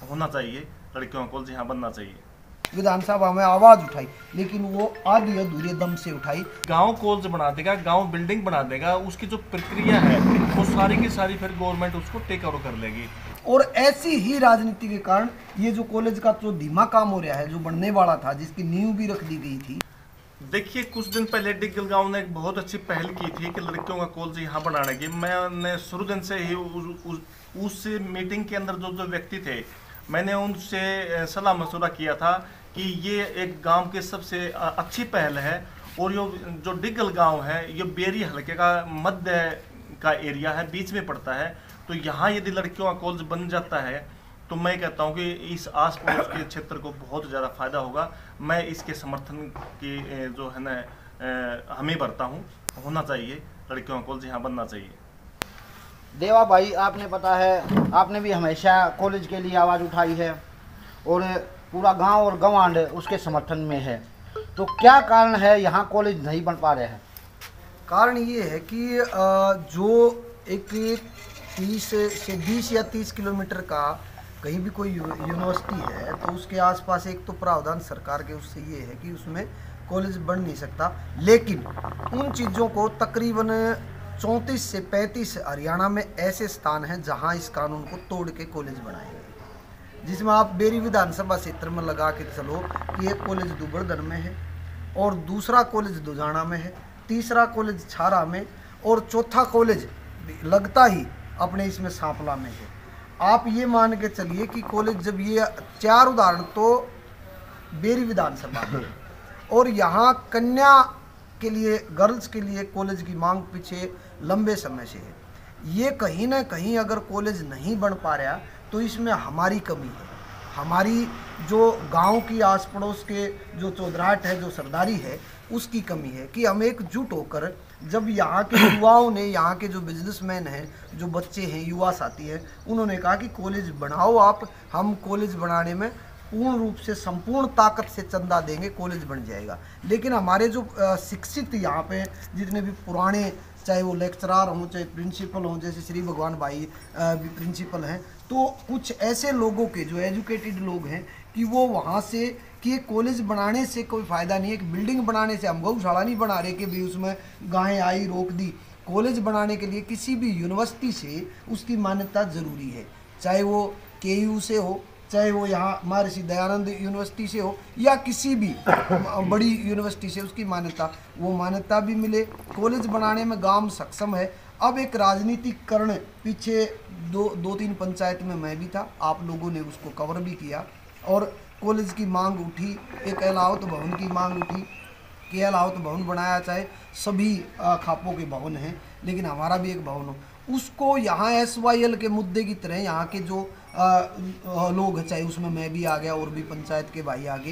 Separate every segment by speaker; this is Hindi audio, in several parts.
Speaker 1: होना चाहिए, लड़कियों का कॉलेज यहाँ बनना चाहिए।
Speaker 2: विधानसभा में आवाज उठाई, लेकिन वो आधी अधूरे दम से उठाई।
Speaker 1: गांव कॉलेज बना देगा, गांव बिल्डिंग बना देगा, उसकी जो प्रक्रिया है वो सारी की सारी फिर गवर्नमेंट उसको टेक ओवर कर लेगी।
Speaker 2: और ऐसी ही राजनीति के कारण ये जो कॉलेज का जो धीमा काम हो रहा है, जो बनने वाला था, जिसकी नींव भी रख दी गई थी।
Speaker 1: देखिए, कुछ दिन पहले डिग्गल गांव ने एक बहुत अच्छी पहल की थी कि लड़कियों का कॉलेज यहाँ बनाने की। मैंने शुरू दिन से ही उस मीटिंग के अंदर जो जो व्यक्ति थे, मैंने उनसे सलाह मशवरा किया था कि ये एक गांव की सबसे अच्छी पहल है। और जो डिग्गल गांव है, ये बेरी हलके का मध्य का एरिया है, बीच में पड़ता है। तो यहाँ यदि लड़कियों का कॉलेज बन जाता है तो मैं कहता हूँ कि इस आस पड़ोस के क्षेत्र को बहुत ज़्यादा फायदा होगा। मैं इसके समर्थन की जो है ना हमें भरता हूँ। होना चाहिए, लड़कियों का कॉलेज यहाँ बनना चाहिए।
Speaker 3: देवा भाई, आपने पता है, आपने भी हमेशा कॉलेज के लिए आवाज़ उठाई है और पूरा गांव और गंवांड उसके समर्थन में है। तो क्या कारण है यहाँ कॉलेज नहीं बन पा रहे हैं?
Speaker 2: कारण ये है कि जो एक 30 से 20 या 30 किलोमीटर का कहीं भी कोई यूनिवर्सिटी है, तो उसके आसपास एक तो प्रावधान सरकार के उससे ये है कि उसमें कॉलेज बन नहीं सकता। लेकिन उन चीज़ों को तकरीबन 34 से 35 हरियाणा में ऐसे स्थान हैं जहां इस कानून को तोड़ के कॉलेज बनाए गए, जिसमें आप बेरी विधानसभा क्षेत्र में लगा के चलो कि एक कॉलेज दुबड़दर में है, और दूसरा कॉलेज दुजाना में है, तीसरा कॉलेज छारा में, और चौथा कॉलेज लगता ही अपने इसमें सांपला में है। आप ये मान के चलिए कि कॉलेज, जब ये 4 उदाहरण तो बेरी विधानसभा में, और यहाँ कन्या के लिए, गर्ल्स के लिए कॉलेज की मांग पीछे लंबे समय से है। ये कहीं ना कहीं अगर कॉलेज नहीं बन पा रहा तो इसमें हमारी कमी है। हमारी जो गांव की आस पड़ोस के जो चौधराहट है, जो सरदारी है, उसकी कमी है कि हम एकजुट होकर, जब यहाँ के युवाओं ने, यहाँ के जो बिजनेसमैन हैं, जो बच्चे हैं, युवा साथी हैं, उन्होंने कहा कि कॉलेज बनाओ आप, हम कॉलेज बनाने में पूर्ण रूप से संपूर्ण ताकत से चंदा देंगे, कॉलेज बन जाएगा। लेकिन हमारे जो शिक्षित यहाँ पे जितने भी पुराने, चाहे वो लेक्चरार हों, चाहे प्रिंसिपल हों, जैसे श्री भगवान भाई भी प्रिंसिपल हैं, तो कुछ ऐसे लोगों के जो एजुकेटेड लोग हैं कि वो वहाँ से कि ये कॉलेज बनाने से कोई फ़ायदा नहीं है, एक बिल्डिंग बनाने से। हम गौशाला नहीं बना रहे कि भी उसमें गायें आई रोक दी। कॉलेज बनाने के लिए किसी भी यूनिवर्सिटी से उसकी मान्यता ज़रूरी है, चाहे वो KU से हो, चाहे वो यहाँ महर्षि दयानंद यूनिवर्सिटी से हो, या किसी भी बड़ी यूनिवर्सिटी से उसकी मान्यता, वो मान्यता भी मिले। कॉलेज बनाने में गांव सक्षम है। अब एक राजनीतिकरण, पीछे दो तीन पंचायत में मैं भी था, आप लोगों ने उसको कवर भी किया, और कॉलेज की मांग उठी, एक अलावत भवन की मांग उठी कि अलावत भवन बनाया, चाहे सभी खापों के भवन हैं, लेकिन हमारा भी एक भवन हो। उसको यहाँ SYL के मुद्दे की तरह यहाँ के जो लोग हैं, चाहे उसमें मैं भी आ गया और भी पंचायत के भाई आगे,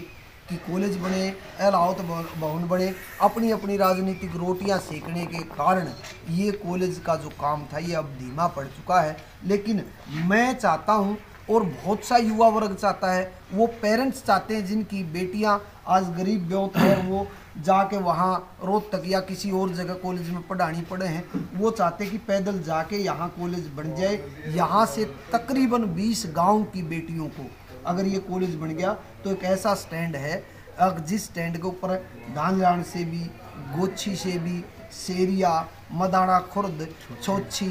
Speaker 2: कि कॉलेज बने, अलावत भवन बने, अपनी अपनी राजनीतिक रोटियां सेकने के कारण ये कॉलेज का जो काम था ये अब धीमा पड़ चुका है। लेकिन मैं चाहता हूँ, और बहुत सा युवा वर्ग चाहता है, वो पेरेंट्स चाहते हैं जिनकी बेटियां आज गरीब ब्योत है, वो जाके वहाँ रोहतक या किसी और जगह कॉलेज में पढ़ानी पड़े हैं, वो चाहते कि पैदल जाके यहाँ कॉलेज बन जाए। यहाँ से तकरीबन 20 गांव की बेटियों को अगर ये कॉलेज बन गया तो एक ऐसा स्टैंड है, जिस स्टैंड के ऊपर धानजान से भी, गोछी से भी, सेरिया, मदाना खुर्द, छोछी,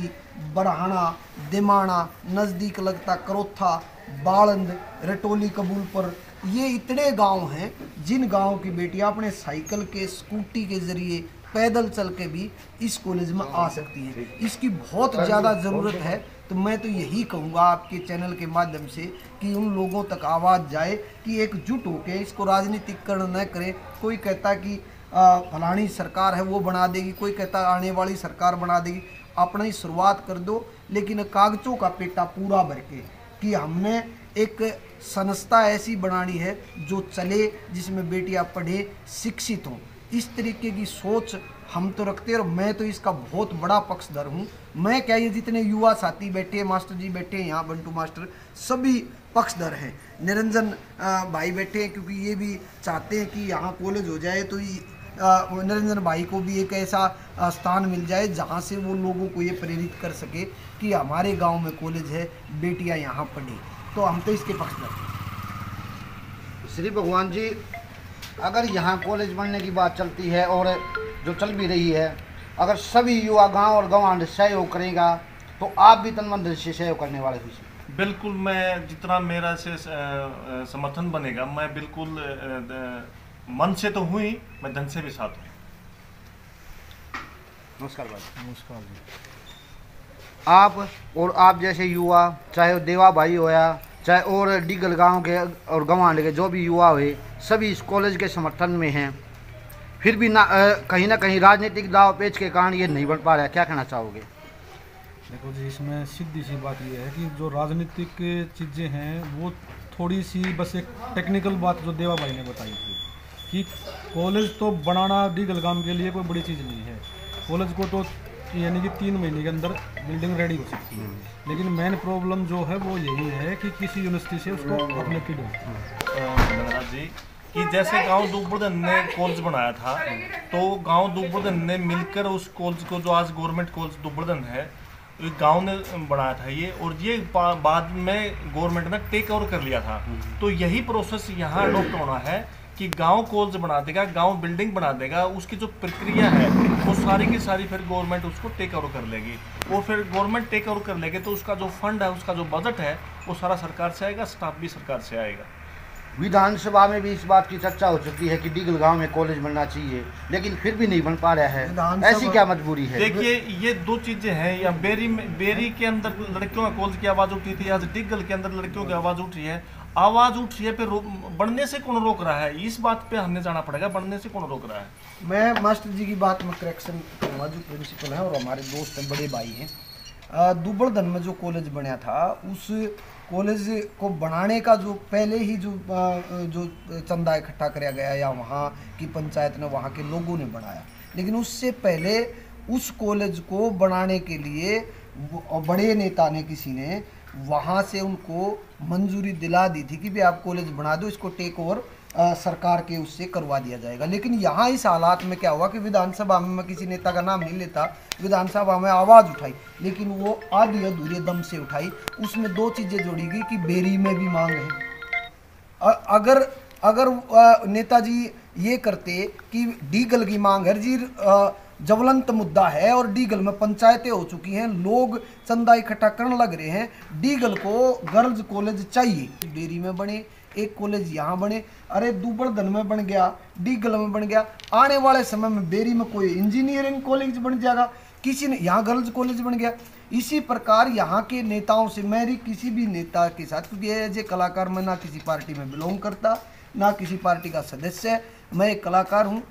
Speaker 2: बरहाना, दिमाना, नज़दीक लगता करोथा, बालंद, रटोली कबूलपुर, ये इतने गांव हैं जिन गांव की बेटियां अपने साइकिल के, स्कूटी के ज़रिए, पैदल चल के भी इस कॉलेज में आ सकती हैं। इसकी बहुत ज़्यादा ज़रूरत है। तो मैं तो यही कहूँगा आपके चैनल के माध्यम से कि उन लोगों तक आवाज़ जाए कि एकजुट होकर इसको राजनीतिकरण न करें। कोई कहता कि फलानी सरकार है वो बना देगी, कोई कहता आने वाली सरकार बना देगी। अपनी शुरुआत कर दो, लेकिन कागजों का पेटा पूरा भर के, कि हमने एक संस्था ऐसी बनानी है जो चले, जिसमें बेटियां पढ़े, शिक्षित हों। इस तरीके की सोच हम तो रखते हैं, और मैं तो इसका बहुत बड़ा पक्षधर हूँ। मैं क्या, ये जितने युवा साथी बैठे हैं, मास्टर जी बैठे हैं यहाँ, बंटू मास्टर, सभी पक्षधर हैं। निरंजन भाई बैठे हैं, क्योंकि ये भी चाहते हैं कि यहाँ कॉलेज हो जाए, तो निरंजन भाई को भी एक ऐसा स्थान मिल जाए जहाँ से वो लोगों को ये प्रेरित कर सके कि हमारे गांव में कॉलेज है, बेटियां यहाँ पढ़ें। तो हम तो इसके पक्ष में।
Speaker 3: श्री भगवान जी, अगर यहाँ कॉलेज बनने की बात चलती है और जो चल भी रही है, अगर सभी युवा गांव और गंवांड सहयोग करेगा तो आप भी तन मन से सहयोग करने वाले हुई।
Speaker 1: बिल्कुल, मैं जितना मेरा से समर्थन बनेगा, मैं बिल्कुल मन से तो हुई, मैं धन से भी साथ हूँ।
Speaker 3: नमस्कार भाई।
Speaker 2: नमस्कार जी।
Speaker 3: आप और आप जैसे युवा, चाहे देवा भाई होया, चाहे और डिगल गांव के और गंवांड के जो भी युवा हुए, सभी इस कॉलेज के समर्थन में हैं, फिर भी कहीं ना कहीं राजनीतिक दाव पेच के कारण ये नहीं बन पा रहा है। क्या कहना चाहोगे?
Speaker 4: देखो जी, इसमें सीधी सी बात ये है कि जो राजनीतिक चीज़ें हैं वो थोड़ी सी, बस एक टेक्निकल बात जो देवा भाई ने बताई थी कि कॉलेज तो बनाना डिगल गांव के लिए कोई बड़ी चीज़ नहीं है। कॉलेज को तो यानी कि 3 महीने के अंदर बिल्डिंग रेडी हो सकती है, लेकिन मेन प्रॉब्लम जो है वो यही है कि किसी यूनिवर्सिटी से उसको अपने
Speaker 1: धनराज जी कि जैसे गांव दुबर्धन ने कॉलेज बनाया था, तो गांव दुबर्धन ने मिलकर उस कॉलेज को, जो आज गवर्नमेंट कॉलेज दुबर्धन है, गांव ने बनाया था ये, और ये बाद में गवर्नमेंट ने टेक ओवर कर लिया था। तो यही प्रोसेस यहाँ अडॉप्ट होना है कि गांव कॉलेज बना देगा, गांव बिल्डिंग बना देगा, उसकी जो प्रक्रिया है वो सारी की सारी फिर गवर्नमेंट उसको टेक ओवर कर लेगी, और फिर गवर्नमेंट टेक ओवर कर लेगी तो उसका जो फंड है, उसका जो बजट है, वो सारा सरकार से आएगा, स्टाफ भी सरकार से आएगा।
Speaker 3: विधानसभा में भी इस बात की चर्चा हो चुकी है कि डिगल गांव में कॉलेज बनना चाहिए, लेकिन फिर भी नहीं बन पा रहा है। ऐसी क्या मजबूरी है?
Speaker 1: देखिए, ये 2 चीजें हैं। या बेरी के अंदर लड़कियों का कॉलेज की आवाज उठी थी, आज डिगल के अंदर लड़कियों की आवाज उठ रही है। आवाज उठ रही है, फिर बढ़ने से कौन रोक रहा है? इस बात पे हमने जाना पड़ेगा, बढ़ने से कौन रोक रहा है?
Speaker 2: मैं मास्टर जी की बात में करेक्शन करूँगा, जो प्रिंसिपल है और हमारे दोस्त हैं, बड़े भाई हैं। दुबर्धन में जो कॉलेज बना था, उस कॉलेज को बनाने का जो पहले ही जो चंदा इकट्ठा कराया गया, या वहाँ की पंचायत ने, वहाँ के लोगों ने बनाया, लेकिन उससे पहले उस कॉलेज को बनाने के लिए बड़े नेता ने, किसी ने वहाँ से उनको मंजूरी दिला दी थी कि भी आप कॉलेज बना दो, इसको टेक ओवर सरकार के उससे करवा दिया जाएगा। लेकिन यहाँ इस हालात में क्या हुआ कि विधानसभा में, मैं किसी नेता का नाम नहीं लेता, विधानसभा में आवाज़ उठाई, लेकिन वो आधी अधूरे दम से उठाई। उसमें 2 चीज़ें जोड़ी गई कि बेरी में भी मांग है। अगर नेताजी ये करते कि डीगल की मांग है जी, ज्वलंत मुद्दा है, और डीगल में पंचायतें हो चुकी हैं, लोग चंदा इकट्ठा करने लग रहे हैं, डीगल को गर्ल्स कॉलेज चाहिए, बेरी में बने, एक कॉलेज यहाँ बने, अरे दुबर्धन में बन गया, डीगल में बन गया, आने वाले समय में बेरी में कोई इंजीनियरिंग कॉलेज बन जाएगा, किसी ने यहाँ गर्ल्स कॉलेज बन गया। इसी प्रकार यहाँ के नेताओं से, मेरी किसी भी नेता के साथ, क्योंकि एज ए कलाकार मैं ना किसी पार्टी में बिलोंग करता, ना किसी पार्टी का सदस्य, मैं एक कलाकार हूँ,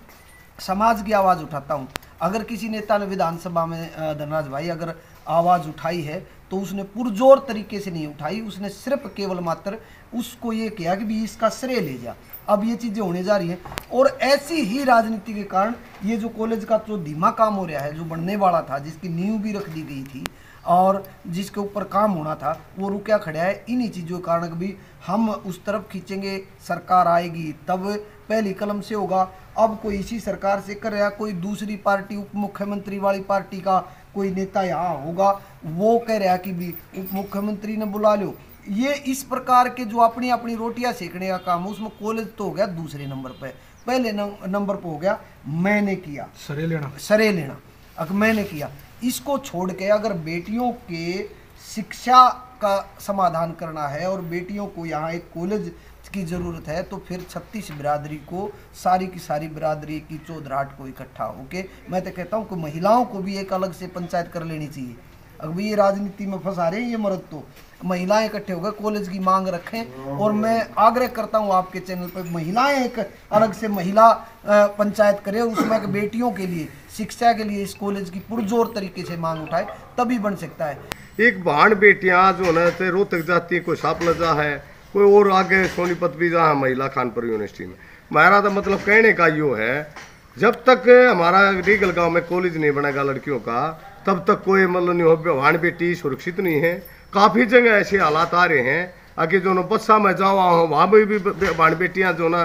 Speaker 2: समाज की आवाज़ उठाता हूँ। अगर किसी नेता ने विधानसभा में, धनराज भाई, अगर आवाज़ उठाई है तो उसने पुरजोर तरीके से नहीं उठाई, उसने सिर्फ केवल मात्र उसको ये किया कि भी इसका श्रेय ले जा। अब ये चीज़ें होने जा रही हैं, और ऐसी ही राजनीति के कारण ये जो कॉलेज का जो धीमा काम हो रहा है, जो बनने वाला था, जिसकी नींव भी रख दी गई थी और जिसके ऊपर काम होना था, वो रुका खड़ा है। इन्हीं चीज़ों के कारण भी हम उस तरफ खींचेंगे, सरकार आएगी तब पहली कलम से होगा। अब कोई इसी सरकार से कर रहा, कोई दूसरी पार्टी, उप मुख्यमंत्री वाली पार्टी का कोई नेता यहाँ होगा, वो कह रहा कि भी उप मुख्यमंत्री ने बुला लो। ये इस प्रकार के जो अपनी अपनी रोटियां सेकने का काम, उसमें कॉलेज तो हो गया दूसरे नंबर पे, पहले नंबर पे हो गया मैंने किया, सरे लेना अगर मैंने किया। इसको छोड़ के अगर बेटियों के शिक्षा का समाधान करना है और बेटियों को यहाँ एक कॉलेज की ज़रूरत है, तो फिर 36 बिरादरी को, सारी की सारी बिरादरी की चौधराहट को इकट्ठा होके, मैं तो कहता हूँ कि महिलाओं को भी एक अलग से पंचायत कर लेनी चाहिए। अगर ये राजनीति में फंसा रहे हैं ये मर्द, तो महिलाएं इकट्ठे होकर कॉलेज की मांग रखें। और मैं आग्रह करता हूं आपके चैनल पर, महिलाएं एक अलग से महिला पंचायत करें, उसमें बेटियों के लिए शिक्षा के लिए इस कॉलेज की पुरजोर तरीके से मांग उठाए, तभी बन सकता है।
Speaker 5: एक बहन बेटियां जो है रोहतक जाती है, कोई सापलजा है, कोई और आगे सोनीपत भी जहाँ महिला खानपुर यूनिवर्सिटी में। हमारा तो मतलब कहने का यो है, जब तक हमारा डीगल गाँव में कॉलेज नहीं बनेगा लड़कियों का, तब तक कोई मतलब नहीं हो, बहन बेटी सुरक्षित नहीं है। काफ़ी जगह ऐसे हालात आ रहे हैं, आगे जो ना बस्सा में जावा हो, वहाँ पर भी बहन बेटियाँ जो ना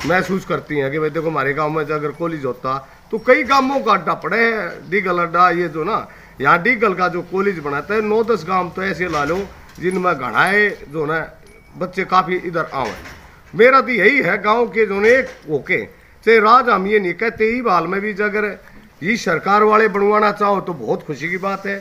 Speaker 5: महसूस करती हैं कि भाई देखो हमारे गांव में अगर कॉलेज होता तो कई गांवों का अड्डा पड़े है, डीगल अड्डा, ये जो ना यहाँ डीगल का जो कॉलेज बनाता है, 9-10 गांव तो ऐसे ला लो जिनमें घड़ाए जो ना बच्चे काफ़ी इधर आवे। मेरा तो यही है गांव के जो ने होके से राज हम ये नहीं कहते ही बाल में भी अगर ये सरकार वाले बनवाना चाहो तो बहुत खुशी की बात है।